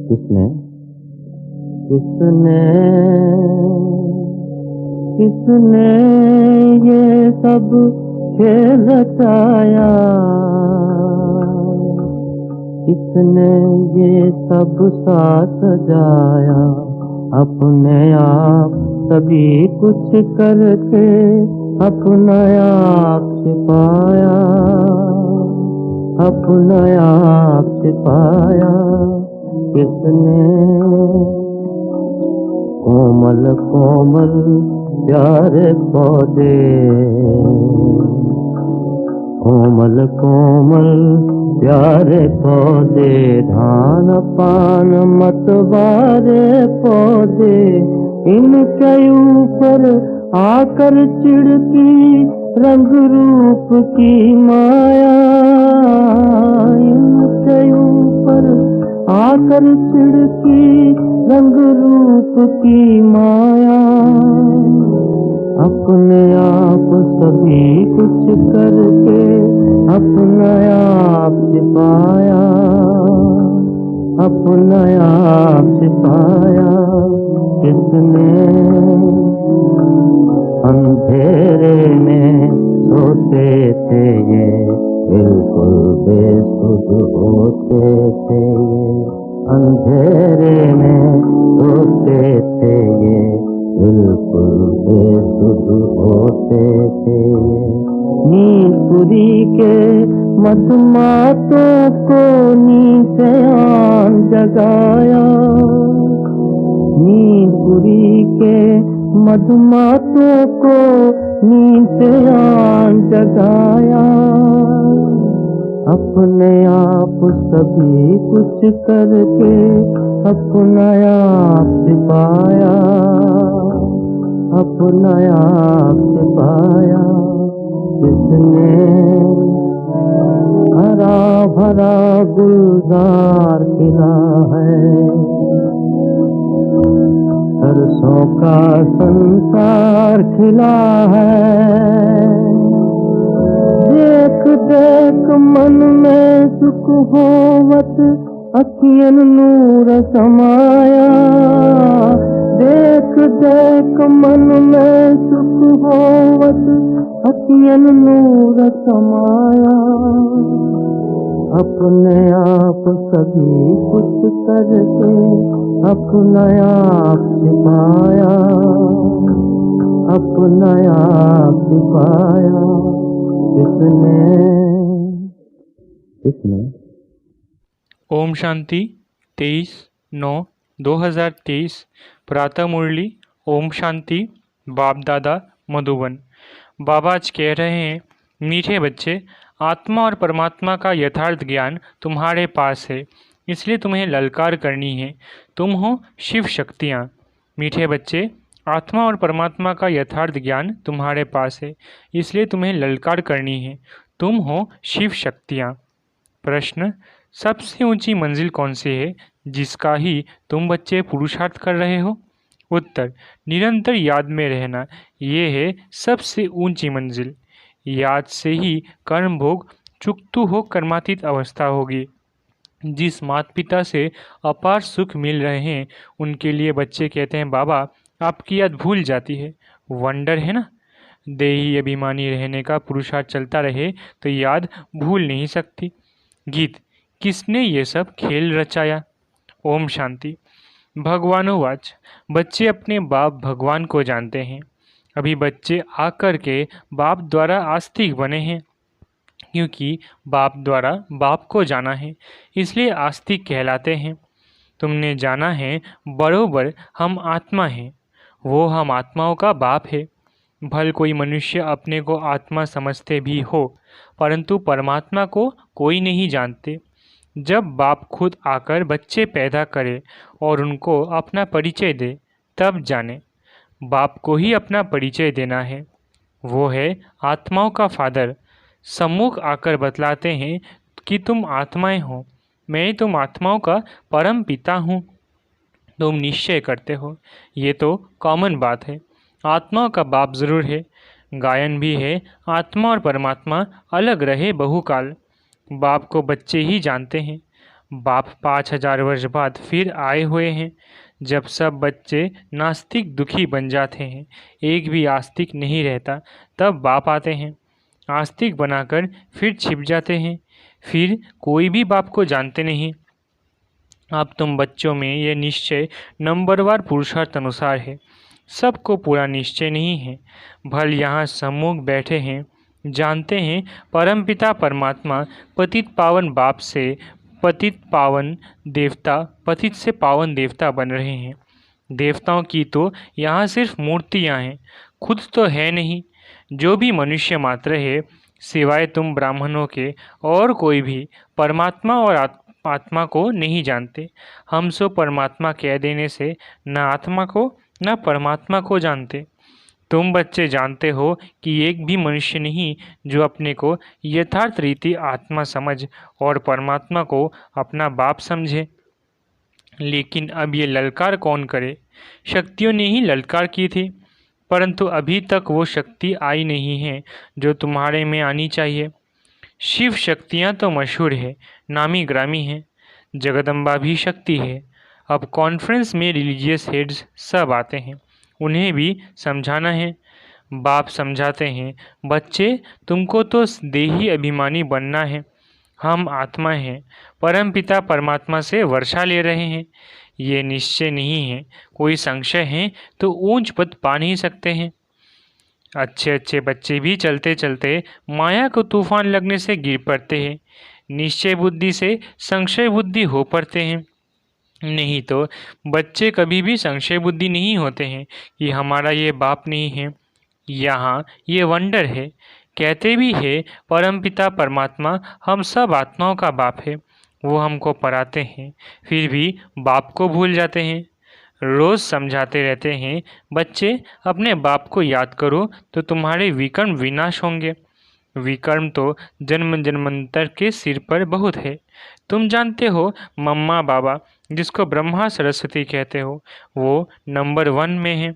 किसने किसने किसने ये सब खेल रचाया, किसने ये सब साथ सजाया, अपने आप सभी कुछ करके अपना आप छिपाया, अपना आप छिपाया। किसने कोमल कोमल प्यारे पौधे, कोमल कोमल प्यारे पौधे, धान पान मतवारे पौधे, इनके ऊपर आकर चिढ़ती रंग रूप की माया, इनके ऊपर आकर चिढ़ती रंग रूप की माया। अपने आप सभी कुछ करके अपना आप छिपाया, अपना आप छिपाया। किसने अंधेरे में सोते थे ये, बिल्कुल बेसुध होते थे ये, अंधेरे में सोते थे ये, बिल्कुल बेसुध होते थे ये। नींदपुरी के मधुमातों को नींद से आन जगाया, नींदपुरी के मधुमातों को नींद से आन जगाया। अपने आप सभी कुछ करके अपना आप छिपाया, अपना आप छिपाया। किसने हरा भरा गुलजार खिला है, सरसों का संसार खिला है, देख देख मन में सुख होवत अखियन नूर समाया, देख देख मन में सुख होवत अखियन नूर समाया। अपने आप सभी कुछ करके अपना आप छिपाया, अपना आप छिपाया। किसने किसने ओम शांति 23/9/2023 प्रातः मुरली। ओम शांति। बाप दादा मधुबन। बाबा आज कह रहे हैं, मीठे बच्चे, आत्मा और परमात्मा का यथार्थ ज्ञान तुम्हारे पास है, इसलिए तुम्हें ललकार करनी है। तुम हो शिव शक्तियाँ। मीठे बच्चे, आत्मा और परमात्मा का यथार्थ ज्ञान तुम्हारे पास है, इसलिए तुम्हें ललकार करनी है। तुम हो शिव शक्तियाँ। प्रश्न, सबसे ऊंची मंजिल कौन सी है जिसका ही तुम बच्चे पुरुषार्थ कर रहे हो? उत्तर, निरंतर याद में रहना, ये है सबसे ऊंची मंजिल। याद से ही कर्म भोग चुकतू हो कर्मातीत अवस्था होगी। जिस माता पिता से अपार सुख मिल रहे हैं उनके लिए बच्चे कहते हैं, बाबा आपकी याद भूल जाती है। वंडर है ना। देही अभिमानी रहने का पुरुषार्थ चलता रहे तो याद भूल नहीं सकती। गीत, किसने ये सब खेल रचाया? ओम शांति। भगवानुवाच, बच्चे अपने बाप भगवान को जानते हैं। अभी बच्चे आकर के बाप द्वारा आस्तिक बने हैं, क्योंकि बाप द्वारा बाप को जाना है, इसलिए आस्तिक कहलाते हैं। तुमने जाना है बरोबर हम आत्मा हैं, वो हम आत्माओं का बाप है। भल कोई मनुष्य अपने को आत्मा समझते भी हो, परंतु परमात्मा को कोई नहीं जानते। जब बाप खुद आकर बच्चे पैदा करे और उनको अपना परिचय दे, तब जाने। बाप को ही अपना परिचय देना है। वो है आत्माओं का फादर। सम्मुख आकर बतलाते हैं कि तुम आत्माएं हो, मैं तुम आत्माओं का परम पिता हूँ। तुम निश्चय करते हो, ये तो कॉमन बात है। आत्माओं का बाप जरूर है। गायन भी है, आत्मा और परमात्मा अलग रहे बहुकाल। बाप को बच्चे ही जानते हैं। बाप 5000 वर्ष बाद फिर आए हुए हैं। जब सब बच्चे नास्तिक दुखी बन जाते हैं, एक भी आस्तिक नहीं रहता, तब बाप आते हैं, आस्तिक बनाकर फिर छिप जाते हैं। फिर कोई भी बाप को जानते नहीं। अब तुम बच्चों में यह निश्चय नंबरवार पुरुषार्थ अनुसार है, सबको पूरा निश्चय नहीं है। भल यहाँ सम्मुख बैठे हैं, जानते हैं परमपिता परमात्मा पतित पावन बाप से पतित पावन देवता, पतित से पावन देवता बन रहे हैं। देवताओं की तो यहाँ सिर्फ मूर्तियाँ हैं, खुद तो है नहीं। जो भी मनुष्य मात्र है, सिवाय तुम ब्राह्मणों के और कोई भी परमात्मा और आत्मा को नहीं जानते। हम सो परमात्मा कह देने से न आत्मा को न परमात्मा को जानते। तुम बच्चे जानते हो कि एक भी मनुष्य नहीं जो अपने को यथार्थ रीति आत्मा समझ और परमात्मा को अपना बाप समझे। लेकिन अब ये ललकार कौन करे? शक्तियों ने ही ललकार की थी, परंतु अभी तक वो शक्ति आई नहीं है जो तुम्हारे में आनी चाहिए। शिव शक्तियाँ तो मशहूर है, नामी ग्रामी हैं, जगदम्बा भी शक्ति है। अब कॉन्फ्रेंस में रिलीजियस हेड्स सब आते हैं, उन्हें भी समझाना है। बाप समझाते हैं, बच्चे तुमको तो देही अभिमानी बनना है। हम आत्मा हैं, परमपिता परमात्मा से वर्षा ले रहे हैं। ये निश्चय नहीं है, कोई संशय है तो ऊंच पद पा नहीं सकते हैं। अच्छे अच्छे बच्चे भी चलते चलते माया को तूफान लगने से गिर पड़ते हैं, निश्चय बुद्धि से संशय बुद्धि हो पड़ते हैं। नहीं तो बच्चे कभी भी संशय बुद्धि नहीं होते हैं कि हमारा ये बाप नहीं है। यहाँ ये वंडर है, कहते भी है परमपिता परमात्मा हम सब आत्माओं का बाप है। वो हमको पढ़ाते हैं, फिर भी बाप को भूल जाते हैं। रोज़ समझाते रहते हैं, बच्चे अपने बाप को याद करो तो तुम्हारे विकर्म विनाश होंगे। विकर्म तो जन्म जन्मांतर के सिर पर बहुत है। तुम जानते हो मम्मा बाबा, जिसको ब्रह्मा सरस्वती कहते हो, वो नंबर 1 में है।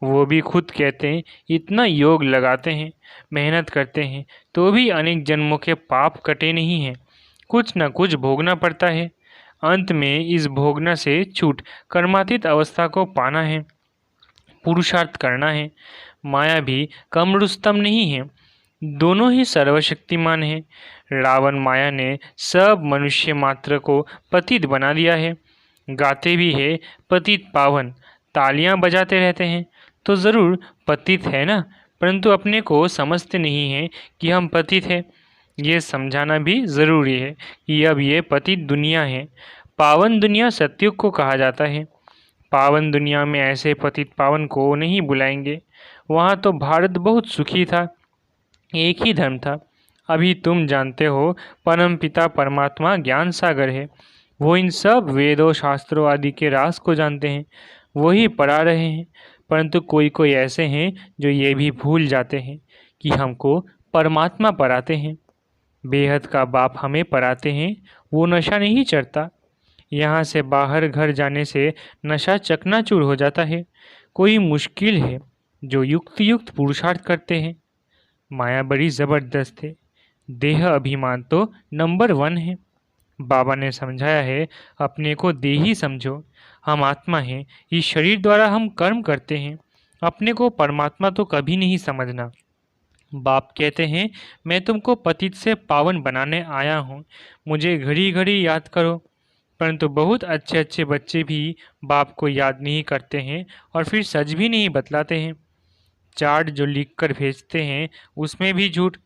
वो भी खुद कहते हैं इतना योग लगाते हैं, मेहनत करते हैं, तो भी अनेक जन्मों के पाप कटे नहीं हैं। कुछ न कुछ भोगना पड़ता है। अंत में इस भोगना से छूट कर्मातीत अवस्था को पाना है, पुरुषार्थ करना है। माया भी कम रुस्तम नहीं है, दोनों ही सर्वशक्तिमान है। रावण माया ने सब मनुष्य मात्र को पतित बना दिया है। गाते भी है पतित पावन, तालियां बजाते रहते हैं, तो ज़रूर पतित है ना, परंतु अपने को समझते नहीं हैं कि हम पतित हैं। ये समझाना भी ज़रूरी है कि अब ये पतित दुनिया है। पावन दुनिया सतयुग को कहा जाता है। पावन दुनिया में ऐसे पतित पावन को नहीं बुलाएंगे। वहाँ तो भारत बहुत सुखी था, एक ही धर्म था। अभी तुम जानते हो परम पिता परमात्मा ज्ञान सागर है। वो इन सब वेदों शास्त्रों आदि के राज को जानते हैं, वही पढ़ा रहे हैं। परंतु कोई कोई ऐसे हैं जो ये भी भूल जाते हैं कि हमको परमात्मा पढ़ाते हैं, बेहद का बाप हमें पढ़ाते हैं। वो नशा नहीं चढ़ता। यहाँ से बाहर घर जाने से नशा चकनाचूर हो जाता है। कोई मुश्किल है जो युक्त युक्त पुरुषार्थ करते हैं। माया बड़ी ज़बरदस्त है, देह अभिमान तो नंबर 1 है। बाबा ने समझाया है, अपने को देही समझो, हम आत्मा हैं, इस शरीर द्वारा हम कर्म करते हैं। अपने को परमात्मा तो कभी नहीं समझना। बाप कहते हैं, मैं तुमको पतित से पावन बनाने आया हूँ, मुझे घड़ी घड़ी याद करो। परंतु बहुत अच्छे अच्छे बच्चे भी बाप को याद नहीं करते हैं और फिर सच भी नहीं बतलाते हैं। चार्ट जो लिख कर भेजते हैं उसमें भी झूठ,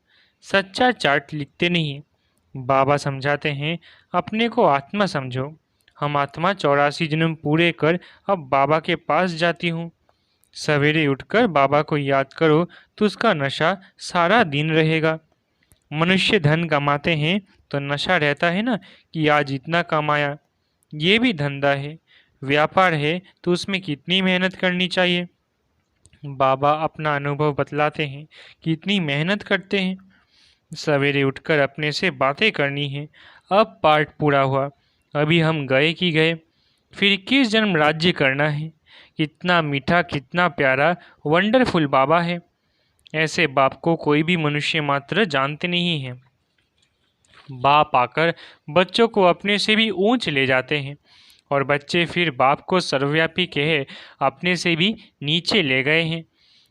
सच्चा चार्ट लिखते नहीं। बाबा समझाते हैं, अपने को आत्मा समझो। हम आत्मा 84 जन्म पूरे कर अब बाबा के पास जाती हूँ। सवेरे उठकर बाबा को याद करो तो उसका नशा सारा दिन रहेगा। मनुष्य धन कमाते हैं तो नशा रहता है ना कि आज इतना कमाया। ये भी धंधा है, व्यापार है, तो उसमें कितनी मेहनत करनी चाहिए। बाबा अपना अनुभव बतलाते हैं कि इतनी मेहनत करते हैं। सवेरे उठकर अपने से बातें करनी है। अब पाठ पूरा हुआ, अभी हम गए कि गए, फिर 21 जन्म राज्य करना है। कितना मीठा, कितना प्यारा, वंडरफुल बाबा है। ऐसे बाप को कोई भी मनुष्य मात्र जानते नहीं है। बाप आकर बच्चों को अपने से भी ऊंच ले जाते हैं और बच्चे फिर बाप को सर्वव्यापी कहे अपने से भी नीचे ले गए हैं।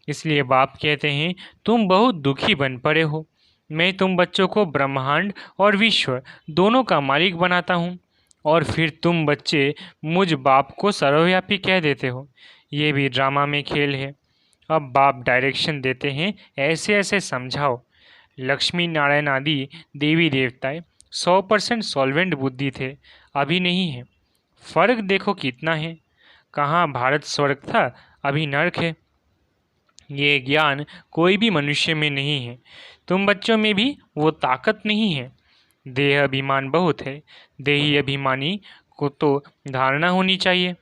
इसलिए बाप कहते हैं, तुम बहुत दुखी बन पड़े हो। मैं तुम बच्चों को ब्रह्मांड और विश्व दोनों का मालिक बनाता हूँ और फिर तुम बच्चे मुझ बाप को सर्वव्यापी कह देते हो। ये भी ड्रामा में खेल है। अब बाप डायरेक्शन देते हैं, ऐसे ऐसे समझाओ। लक्ष्मी नारायण आदि देवी देवताएं 100% सॉल्वेंट बुद्धि थे, अभी नहीं है। फर्क देखो कितना है। कहाँ भारत स्वर्ग था, अभी नरक है। ये ज्ञान कोई भी मनुष्य में नहीं है। तुम बच्चों में भी वो ताकत नहीं है। देह अभिमान बहुत है। देही अभिमानी को तो धारणा होनी चाहिए।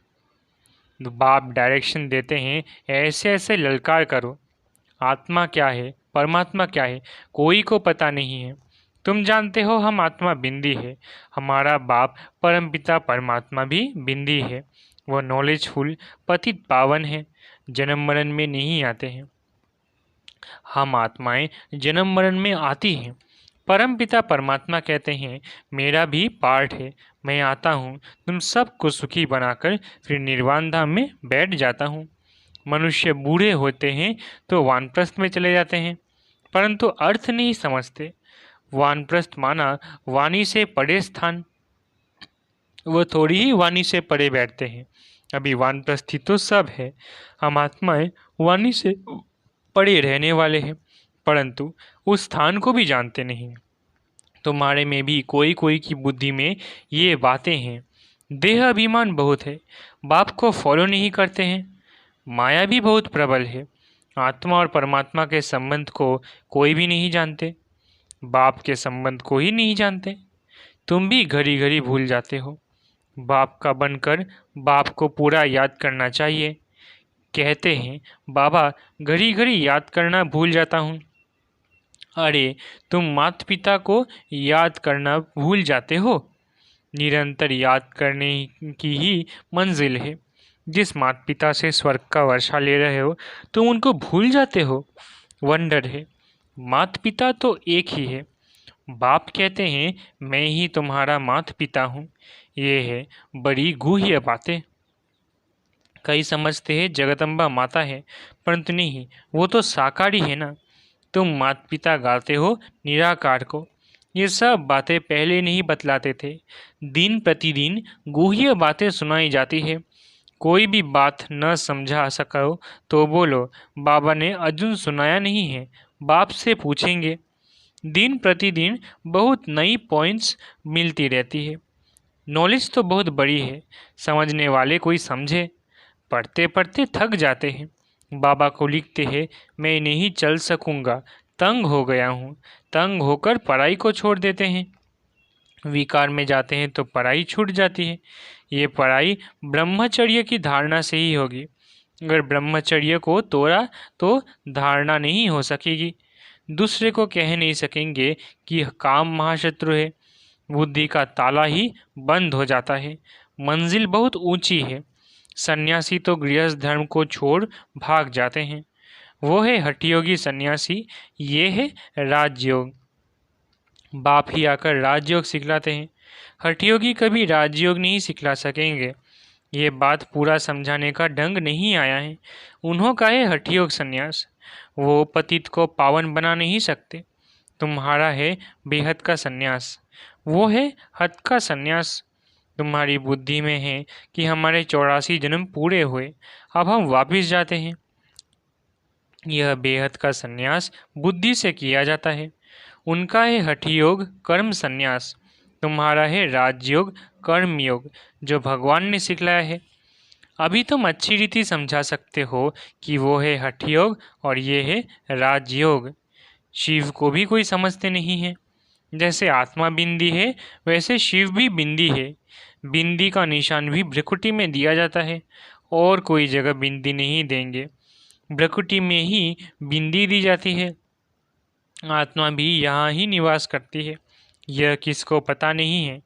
तो बाप डायरेक्शन देते हैं, ऐसे ऐसे ललकार करो। आत्मा क्या है, परमात्मा क्या है, कोई को पता नहीं है। तुम जानते हो हम आत्मा बिंदी है। हमारा बाप परमपिता परमात्मा भी बिंदी है। वो नॉलेजफुल पतित पावन है, जन्म मरण में नहीं आते हैं। हम आत्माएं जन्म मरण में आती हैं। परमपिता परमात्मा कहते हैं, मेरा भी पार्ट है। मैं आता हूँ तुम सबको सुखी बनाकर फिर निर्वाण धाम में बैठ जाता हूँ। मनुष्य बूढ़े होते हैं तो वानप्रस्थ में चले जाते हैं, परंतु अर्थ नहीं समझते। वानप्रस्थ माना वाणी से परे स्थान। वो थोड़ी ही वाणी से परे बैठते हैं। अभी वानप्रस्थी तो सब है। हम आत्माएं वाणी से परे रहने वाले हैं, परंतु उस स्थान को भी जानते नहीं। तुम्हारे में भी कोई कोई की बुद्धि में ये बातें हैं। देह अभिमान बहुत है, बाप को फॉलो नहीं करते हैं। माया भी बहुत प्रबल है। आत्मा और परमात्मा के संबंध को कोई भी नहीं जानते, बाप के संबंध को ही नहीं जानते। तुम भी घड़ी घड़ी भूल जाते हो। बाप का बनकर बाप को पूरा याद करना चाहिए। कहते हैं, बाबा घड़ी घड़ी याद करना भूल जाता हूँ। अरे तुम माता पिता को याद करना भूल जाते हो। निरंतर याद करने की ही मंजिल है। जिस माता पिता से स्वर्ग का वर्षा ले रहे हो तुम उनको भूल जाते हो। वंडर है। माता पिता तो एक ही है। बाप कहते हैं, मैं ही तुम्हारा माता पिता हूँ। ये है बड़ी गूह्य बातें। कई समझते हैं जगदम्बा माता है, परंतु नहीं, वो तो साकारी है ना। तुम माता पिता गाते हो निराकार को। ये सब बातें पहले नहीं बतलाते थे। दिन प्रतिदिन गूह्य बातें सुनाई जाती है। कोई भी बात न समझा सको तो बोलो, बाबा ने अर्जुन सुनाया नहीं है, बाप से पूछेंगे। दिन प्रतिदिन बहुत नई पॉइंट्स मिलती रहती है। नॉलेज तो बहुत बड़ी है, समझने वाले कोई समझे। पढ़ते पढ़ते थक जाते हैं। बाबा को लिखते हैं, मैं नहीं चल सकूँगा, तंग हो गया हूँ। तंग होकर पढ़ाई को छोड़ देते हैं। विकार में जाते हैं तो पढ़ाई छूट जाती है। ये पढ़ाई ब्रह्मचर्य की धारणा से ही होगी। अगर ब्रह्मचर्य को तोड़ा तो धारणा नहीं हो सकेगी। दूसरे को कह नहीं सकेंगे कि काम महाशत्रु है। बुद्धि का ताला ही बंद हो जाता है। मंजिल बहुत ऊंची है। सन्यासी तो गृहस्थ धर्म को छोड़ भाग जाते हैं। वो है हठयोगी सन्यासी। ये है राजयोग। बाप ही आकर राजयोग सिखलाते हैं। हठयोगी कभी राजयोग नहीं सिखला सकेंगे। ये बात पूरा समझाने का ढंग नहीं आया है। उन्हों का है हठयोग सन्यास। वो पतित को पावन बना नहीं सकते। तुम्हारा है बेहद का सन्यास, वो है हद का सन्यास। तुम्हारी बुद्धि में है कि हमारे 84 जन्म पूरे हुए, अब हम वापिस जाते हैं। यह बेहद का सन्यास बुद्धि से किया जाता है। उनका है हठयोग कर्म सन्यास। तुम्हारा है राजयोग कर्म योग, जो भगवान ने सिखलाया है। अभी तुम अच्छी रीति समझा सकते हो कि वो है हठयोग और ये है राजयोग। शिव को भी कोई समझते नहीं है। जैसे आत्मा बिंदी है, वैसे शिव भी बिंदी है। बिंदी का निशान भी भ्रकुटी में दिया जाता है, और कोई जगह बिंदी नहीं देंगे। भ्रकुटी में ही बिंदी दी जाती है। आत्मा भी यहाँ ही निवास करती है। यह किसको पता नहीं है।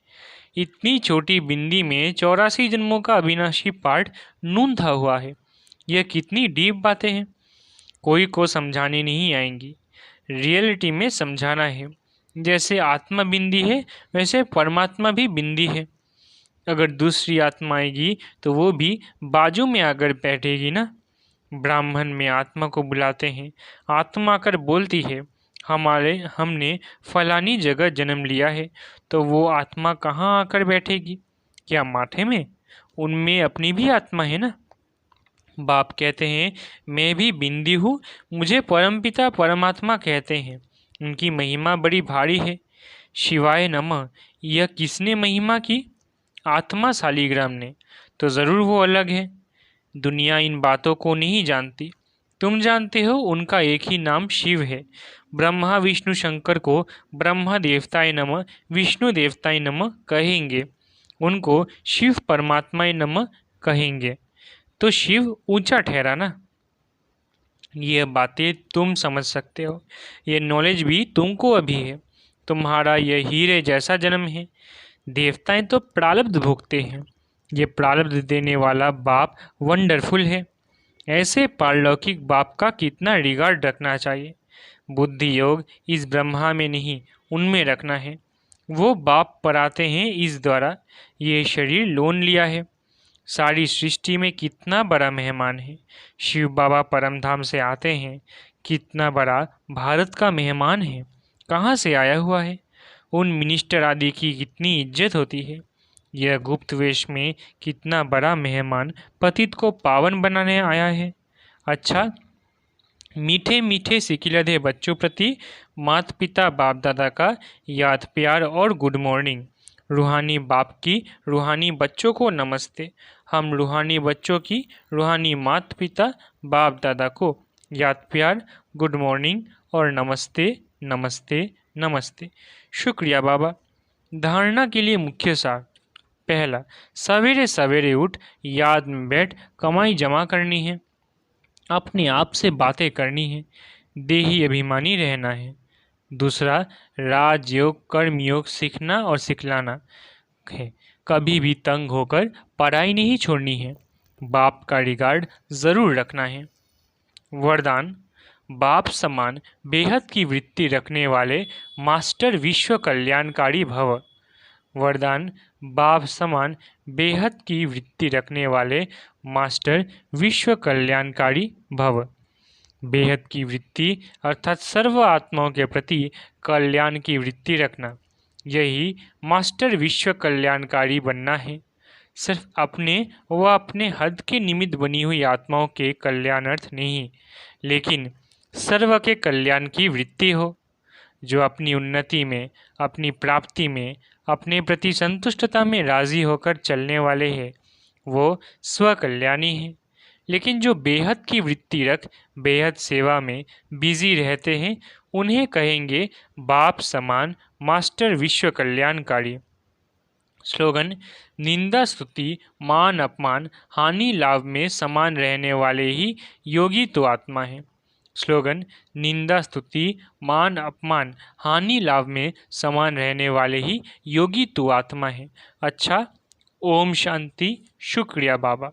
इतनी छोटी बिंदी में 84 जन्मों का अविनाशी पाठ नूंधा हुआ है। यह कितनी डीप बातें हैं, कोई को समझाने नहीं आएंगी। रियलिटी में समझाना है। जैसे आत्मा बिंदी है वैसे परमात्मा भी बिंदी है। अगर दूसरी आत्मा आएगी तो वो भी बाजू में आकर बैठेगी ना। ब्राह्मण में आत्मा को बुलाते हैं, आत्मा आकर बोलती है हमने फलानी जगह जन्म लिया है। तो वो आत्मा कहाँ आकर बैठेगी? क्या माथे में? उनमें अपनी भी आत्मा है ना। बाप कहते हैं मैं भी बिंदी हूँ, मुझे परमपिता परमात्मा कहते हैं, उनकी महिमा बड़ी भारी है। शिवाय नमः। यह किसने महिमा की? आत्मा शालिग्राम ने। तो ज़रूर वो अलग है। दुनिया इन बातों को नहीं जानती। तुम जानते हो उनका एक ही नाम शिव है। ब्रह्मा विष्णु शंकर को ब्रह्मा देवताय नमः विष्णु देवताय नमः कहेंगे, उनको शिव परमात्माय नमः कहेंगे। तो शिव ऊंचा ठहरा ना। ये बातें तुम समझ सकते हो, ये नॉलेज भी तुमको अभी है। तुम्हारा यह हीरे जैसा जन्म है। देवताएं तो प्रारब्ध भोगते हैं, ये प्रारब्ध देने वाला बाप वंडरफुल है। ऐसे पारलौकिक बाप का कितना रिगार्ड रखना चाहिए। बुद्धि योग इस ब्रह्मा में नहीं उनमें रखना है। वो बाप पराते हैं इस द्वारा ये शरीर लोन लिया है। सारी सृष्टि में कितना बड़ा मेहमान है। शिव बाबा परमधाम से आते हैं, कितना बड़ा भारत का मेहमान है। कहाँ से आया हुआ है? उन मिनिस्टर आदि की कितनी इज्जत होती है। यह गुप्त वेश में कितना बड़ा मेहमान पतित को पावन बनाने आया है। अच्छा, मीठे मीठे सिकिलधे बच्चों प्रति माता पिता बाप दादा का याद प्यार और गुड मॉर्निंग। रूहानी बाप की रूहानी बच्चों को नमस्ते। हम रूहानी बच्चों की रूहानी माता पिता बाप दादा को याद प्यार, गुड मॉर्निंग और नमस्ते नमस्ते नमस्ते। शुक्रिया बाबा। धारणा के लिए मुख्य सार। पहला, सवेरे सवेरे उठ याद में बैठ कमाई जमा करनी है, अपने आप से बातें करनी है, देही अभिमानी रहना है। दूसरा, राजयोग कर्मयोग सीखना और सिखलाना है। कभी भी तंग होकर पढ़ाई नहीं छोड़नी है। बाप का रिगार्ड ज़रूर रखना है। वरदान, बाप समान बेहद की वृत्ति रखने वाले मास्टर विश्व कल्याणकारी भव। वरदान, बाप समान बेहद की वृत्ति रखने वाले मास्टर विश्व कल्याणकारी भव। बेहद की वृत्ति अर्थात सर्व आत्माओं के प्रति कल्याण की वृत्ति रखना, यही मास्टर विश्व कल्याणकारी बनना है। सिर्फ अपने व अपने हद के निमित्त बनी हुई आत्माओं के कल्याणार्थ नहीं, लेकिन सर्व के कल्याण की वृत्ति हो। जो अपनी उन्नति में, अपनी प्राप्ति में, अपने प्रति संतुष्टता में राजी होकर चलने वाले हैं, वो स्वकल्याणी है। लेकिन जो बेहद की वृत्ति रख बेहद सेवा में बिजी रहते हैं, उन्हें कहेंगे बाप समान मास्टर विश्व कल्याणकारी। स्लोगन, निंदा स्तुति मान अपमान हानि लाभ में समान रहने वाले ही योगी तो आत्मा है। स्लोगन, निंदा स्तुति मान अपमान हानि लाभ में समान रहने वाले ही योगी तो आत्मा है। अच्छा, ओम शांति। शुक्रिया बाबा।